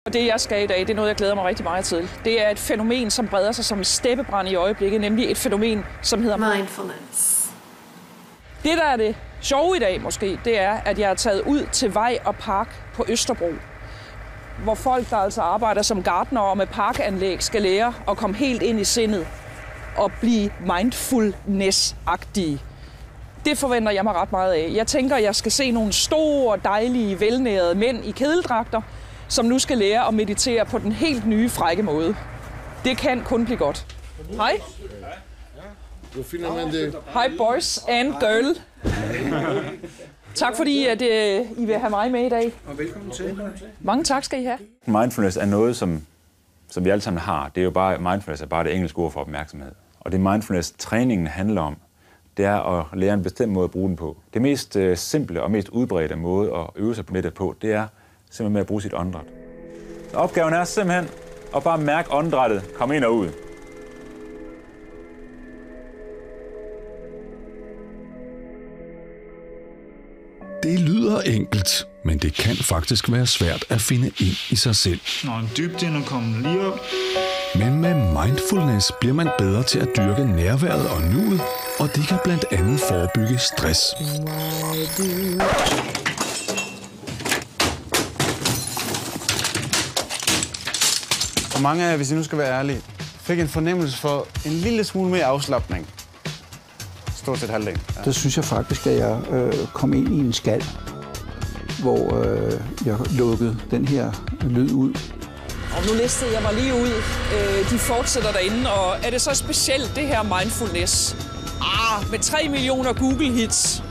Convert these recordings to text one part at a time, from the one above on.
Og det, jeg skal i dag, det er noget, jeg glæder mig rigtig meget til. Det er et fænomen, som breder sig som steppebrand i øjeblikket, nemlig et fænomen, som hedder mindfulness. Det, der er det sjove i dag måske, det er, at jeg er taget ud til Vej og Park på Østerbro, hvor folk, der altså arbejder som gartnere med parkanlæg, skal lære at komme helt ind i sindet og blive mindfulness-agtige. Det forventer jeg mig ret meget af. Jeg tænker, jeg skal se nogle store, dejlige, velnærede mænd i kedeldragter, som nu skal lære at meditere på den helt nye, frække måde. Det kan kun blive godt. Hej. Hej boys and girl. Tak fordi at, I vil have mig med i dag. Og velkommen til. Mange tak skal I have. Mindfulness er noget, som vi alle sammen har. Det er jo bare, mindfulness er bare det engelske ord for opmærksomhed. Og det mindfulness-træningen handler om, det er at lære en bestemt måde at bruge den på. Det mest simple og mest udbredte måde at øve sig med det på, det er simpelthen med at bruge sit åndedræt. Opgaven er simpelthen at bare mærke åndedrættet komme ind og ud. Det lyder enkelt, men det kan faktisk være svært at finde ind i sig selv. Nå, en dybde og komme lige op. Men med mindfulness bliver man bedre til at dyrke nærværet og nuet, og det kan blandt andet forebygge stress. Og mange af jer, hvis I nu skal være ærlige, fik en fornemmelse for en lille smule mere afslapning. Stort set halvdelen. Ja. Der synes jeg faktisk, at jeg kom ind i en skal, hvor jeg lukkede den her lyd ud. Og nu listede jeg mig lige ud. De fortsætter derinde, og er det så specielt, det her mindfulness? Med 3 millioner Google-hits,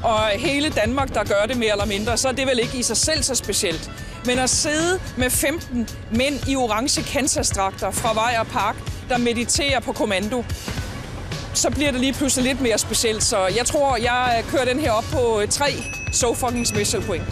og hele Danmark, der gør det mere eller mindre, så er det vel ikke i sig selv så specielt. Men at sidde med 15 mænd i orange Kansas-dragter fra Vej og Park, der mediterer på kommando, så bliver det lige pludselig lidt mere specielt. Så jeg tror, jeg kører den her op på 3 so fucking special point.